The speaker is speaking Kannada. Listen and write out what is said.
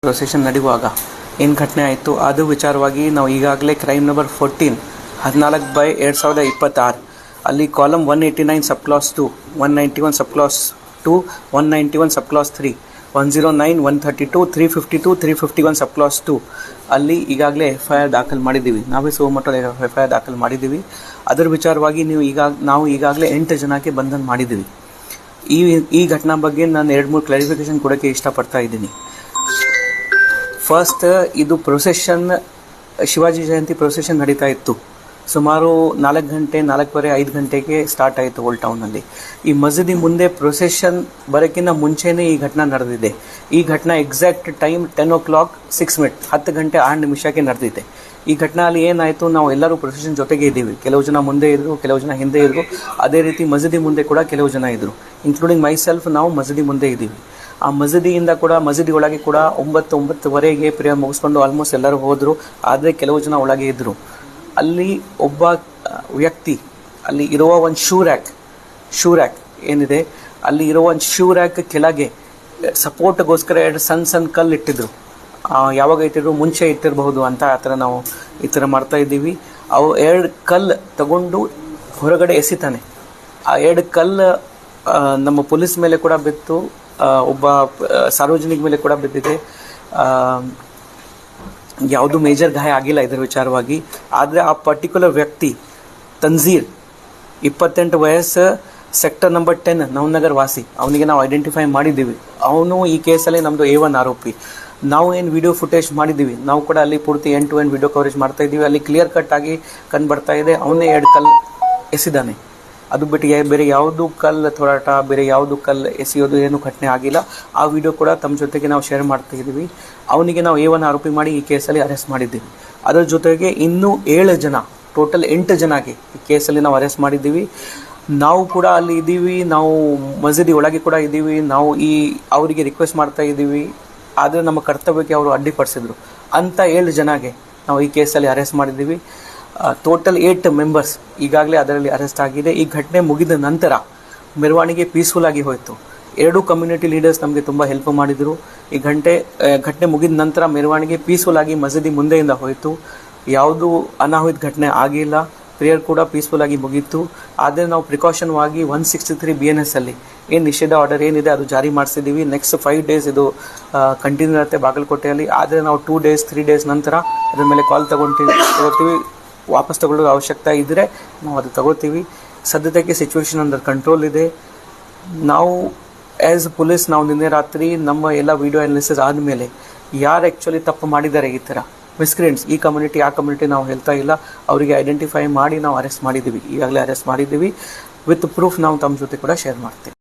ಪ್ರೊಸೆಷನ್ ನಡೆಯುವಾಗ ಏನು ಘಟನೆ ಆಯಿತು ಅದು ವಿಚಾರವಾಗಿ ನಾವು ಈಗಾಗಲೇ ಕ್ರೈಮ್ ನಂಬರ್ 14 14/2026 ಅಲ್ಲಿ ಕಾಲಮ್ 189 ಸಬ್ ಕ್ಲಾಸ್ 2, 191 ಸಬ್ ಕ್ಲಾಸ್ 2, 191 ಸಬ್ ಕ್ಲಾಸ್ 3, 109, 132, 352, 351 ಸಬ್ ಕ್ಲಾಸ್ 2 ಅಲ್ಲಿ ಈಗಾಗಲೇ FIR ದಾಖಲು ಮಾಡಿದ್ದೀವಿ. ನಾವೇ ಸೋಮಟ್ಟಲ್ಲಿ FIR ದಾಖಲು ಮಾಡಿದ್ದೀವಿ. ಅದರ ವಿಚಾರವಾಗಿ ನಾವು ಈಗಾಗಲೇ 8 ಜನಕ್ಕೆ ಬಂಧನ ಮಾಡಿದ್ದೀವಿ. ಈ ಘಟನಾ ಬಗ್ಗೆ ನಾನು 2-3 ಕ್ಲಾರಿಫಿಕೇಶನ್ ಕೊಡೋಕ್ಕೆ ಇಷ್ಟಪಡ್ತಾ ಇದ್ದೀನಿ. ಫಸ್ಟ್, ಇದು ಪ್ರೊಸೆಷನ್ ಶಿವಾಜಿ ಜಯಂತಿ ಪ್ರೊಸೆಷನ್ ನಡೀತಾ ಇತ್ತು. ಸುಮಾರು 4 ಗಂಟೆ 4:15 5 ಗಂಟೆಗೆ ಸ್ಟಾರ್ಟ್ ಆಯಿತು ಓಲ್ಡ್ ಟೌನಲ್ಲಿ. ಈ ಮಸೀದಿ ಮುಂದೆ ಪ್ರೊಸೆಷನ್ ಬರೋಕ್ಕಿಂತ ಮುಂಚೆನೇ ಈ ಘಟನೆ ನಡೆದಿದೆ. ಈ ಘಟನೆ ಎಕ್ಸಾಕ್ಟ್ ಟೈಮ್ 10:06 10 ಗಂಟೆ 6 ನಿಮಿಷಕ್ಕೆ ನಡೆದಿದೆ. ಈ ಘಟನೆಯಲ್ಲಿ ಏನಾಯಿತು, ನಾವು ಎಲ್ಲರೂ ಪ್ರೊಸೆಷನ್ ಜೊತೆಗೆ ಇದ್ದೀವಿ. ಕೆಲವು ಜನ ಮುಂದೆ ಇದ್ದರು, ಕೆಲವು ಜನ ಹಿಂದೆ ಇದ್ದರು. ಅದೇ ರೀತಿ ಮಸೀದಿ ಮುಂದೆ ಕೂಡ ಕೆಲವು ಜನ ಇದ್ದರು, ಇನ್ಕ್ಲೂಡಿಂಗ್ ಮೈಸೆಲ್ಫ್. ನಾವು ಮಸೀದಿ ಮುಂದೆ ಇದ್ದೀವಿ. ಆ ಮಸೀದಿಯಿಂದ ಕೂಡ ಮಸೀದಿ ಒಳಗೆ ಕೂಡ 9:09ವರೆಗೆ ಪ್ರೇಯರ್ ಮುಗಿಸ್ಕೊಂಡು ಆಲ್ಮೋಸ್ಟ್ ಎಲ್ಲರೂ ಹೋದರು. ಆದರೆ ಕೆಲವು ಜನ ಒಳಗೆ ಇದ್ದರು. ಅಲ್ಲಿ ಒಬ್ಬ ವ್ಯಕ್ತಿ, ಅಲ್ಲಿ ಇರುವ ಒಂದು ಶೂ ರ್ಯಾಕ್ ಏನಿದೆ, ಅಲ್ಲಿ ಇರುವ ಒಂದು ಶೂ ರ್ಯಾಕ್ ಕೆಳಗೆ ಸಪೋರ್ಟ್ಗೋಸ್ಕರ 2 ಸಣ್ಣ ಕಲ್ಲು ಇಟ್ಟಿದ್ರು. ಯಾವಾಗ ಇಟ್ಟಿದ್ರು, ಮುಂಚೆ ಇಟ್ಟಿರಬಹುದು ಅಂತ ಆ ಥರ ನಾವು ಈ ಥರ ಮಾಡ್ತಾ ಇದ್ದೀವಿ. ಅವು 2 ಕಲ್ಲು ತಗೊಂಡು ಹೊರಗಡೆ ಎಸಿತಾನೆ. ಆ 2 ಕಲ್ಲು ನಮ್ಮ ಪೊಲೀಸ್ ಮೇಲೆ ಕೂಡ ಬಿತ್ತು, ಒಬ್ಬ ಸಾರ್ವಜನಿಕ ಮೇಲೆ ಕೂಡ ಬಿದ್ದಿದೆ. ಯಾವುದು ಮೇಜರ್ ಗಾಯ ಆಗಿಲ್ಲ ಇದರ ವಿಚಾರವಾಗಿ. ಆದರೆ ಆ ಪರ್ಟಿಕ್ಯುಲರ್ ವ್ಯಕ್ತಿ ತನ್ಜೀರ್, 28 ವಯಸ್ಸು, ಸೆಕ್ಟರ್ ನಂಬರ್ 10 ನವನಗರ್ ವಾಸಿ. ಅವನಿಗೆ ನಾವು ಐಡೆಂಟಿಫೈ ಮಾಡಿದ್ದೀವಿ. ಅವನು ಈ ಕೇಸಲ್ಲಿ ನಮ್ಮದು A1 ಆರೋಪಿ. ನಾವು ಏನು ವಿಡಿಯೋ ಫುಟೇಜ್ ಮಾಡಿದ್ದೀವಿ, ನಾವು ಕೂಡ ಅಲ್ಲಿ ಪೂರ್ತಿ end to end video coverage ಮಾಡ್ತಾ ಇದ್ದೀವಿ. ಅಲ್ಲಿ ಕ್ಲಿಯರ್ ಕಟ್ ಆಗಿ ಕಂಡು ಬರ್ತಾ ಇದೆ, ಅವನೇ 2 ಕಲ್ಲು ಎಸಿದಾನೆ. ಅದು ಬಿಟ್ಟು ಬೇರೆ ಯಾವುದು ಕಲ್ಲು ಹೋರಾಟ, ಬೇರೆ ಯಾವುದು ಕಲ್ಲು ಎಸೆಯೋದು ಏನು ಘಟನೆ ಆಗಿಲ್ಲ. ಆ ವಿಡಿಯೋ ಕೂಡ ತಮ್ಮ ಜೊತೆಗೆ ನಾವು ಶೇರ್ ಮಾಡ್ತಾ ಇದ್ದೀವಿ. ಅವನಿಗೆ ನಾವು A1 ಆರೋಪಿ ಮಾಡಿ ಈ ಕೇಸಲ್ಲಿ ಅರೆಸ್ಟ್ ಮಾಡಿದ್ದೀವಿ. ಅದರ ಜೊತೆಗೆ ಇನ್ನೂ 7 ಜನ, ಟೋಟಲ್ 8 ಜನಕ್ಕೆ ಈ ಕೇಸಲ್ಲಿ ನಾವು ಅರೆಸ್ಟ್ ಮಾಡಿದ್ದೀವಿ. ನಾವು ಕೂಡ ಅಲ್ಲಿ ಇದ್ದೀವಿ, ನಾವು ಮಸೀದಿ ಒಳಗೆ ಕೂಡ ಇದ್ದೀವಿ. ನಾವು ಅವರಿಗೆ ರಿಕ್ವೆಸ್ಟ್ ಮಾಡ್ತಾ ಇದ್ದೀವಿ, ಆದರೆ ನಮ್ಮ ಕರ್ತವ್ಯಕ್ಕೆ ಅವರು ಅಡ್ಡಿಪಡಿಸಿದ್ರು ಅಂತ 7 ಜನಕ್ಕೆ ನಾವು ಈ ಕೇಸಲ್ಲಿ ಅರೆಸ್ಟ್ ಮಾಡಿದ್ದೀವಿ. ಟೋಟಲ್ 8 ಮೆಂಬರ್ಸ್ ಈಗಾಗಲೇ ಅದರಲ್ಲಿ ಅರೆಸ್ಟ್ ಆಗಿದೆ. ಈ ಘಟನೆ ಮುಗಿದ ನಂತರ ಮೆರವಣಿಗೆ ಪೀಸ್ಫುಲ್ ಆಗಿ ಹೋಯಿತು. 2 ಕಮ್ಯುನಿಟಿ ಲೀಡರ್ಸ್ ನಮಗೆ ತುಂಬ ಹೆಲ್ಪ್ ಮಾಡಿದರು. ಈ ಘಟನೆ ಮುಗಿದ ನಂತರ ಮೆರವಣಿಗೆ ಪೀಸ್ಫುಲ್ ಆಗಿ ಮಸೀದಿ ಮುಂದೆಯಿಂದ ಹೋಯಿತು. ಯಾವುದೂ ಅನಾಹುತ ಘಟನೆ ಆಗಿಲ್ಲ. ಪ್ರೇಯರ್ ಕೂಡ ಪೀಸ್ಫುಲ್ ಆಗಿ ಮುಗೀತು. ಆದರೆ ನಾವು ಪ್ರಿಕಾಷನ್ವಾಗಿ 163 BNS ಅಲ್ಲಿ ಏನು ನಿಷೇಧ ಆರ್ಡರ್ ಏನಿದೆ ಅದು ಜಾರಿ ಮಾಡಿಸಿದ್ದೀವಿ. ನೆಕ್ಸ್ಟ್ 5 ಡೇಸ್ ಇದು ಕಂಟಿನ್ಯೂ ಇರುತ್ತೆ ಬಾಗಲಕೋಟೆಯಲ್ಲಿ. ಆದರೆ ನಾವು 2 ಡೇಸ್ 3 ಡೇಸ್ ನಂತರ ಅದ್ರ ಮೇಲೆ ಕಾಲ್ ತಗೊಳ್ತೀವಿ. ವಾಪಸ್ ತಗೊಳ್ಳೋದು ಅವಶ್ಯಕತೆ ಇದ್ದರೆ ನಾವು ಅದು ತಗೋತೀವಿ. ಸದ್ಯಕ್ಕೆ ಸಿಚುವೇಶನ್ ಅಂಡರ್ ಕಂಟ್ರೋಲ್ ಇದೆ. ನಾವು ಆ್ಯಸ್ ಪೊಲೀಸ್ ನಾವು ನಿನ್ನೆ ರಾತ್ರಿ ನಮ್ಮ ಎಲ್ಲ ವಿಡಿಯೋ ಅನಾಲಿಸಿಸ್ ಆದಮೇಲೆ ಯಾರು ಆ್ಯಕ್ಚುಲಿ ತಪ್ಪು ಮಾಡಿದ್ದಾರೆ, ಈ ಥರ ಮಿಸ್ಕ್ರಿಯೆಂಟ್ಸ್, ಈ ಕಮ್ಯುನಿಟಿ ಆ ಕಮ್ಯುನಿಟಿ ನಾವು ಹೇಳ್ತಾ ಇಲ್ಲ, ಅವರಿಗೆ ಐಡೆಂಟಿಫೈ ಮಾಡಿ ನಾವು ಅರೆಸ್ಟ್ ಮಾಡಿದ್ದೀವಿ. ಈಗಾಗಲೇ ಅರೆಸ್ಟ್ ಮಾಡಿದ್ದೀವಿ. ವಿತ್ ಪ್ರೂಫ್ ನಾವು ತಮ್ಮ ಜೊತೆ ಕೂಡ ಶೇರ್ ಮಾಡ್ತೀವಿ.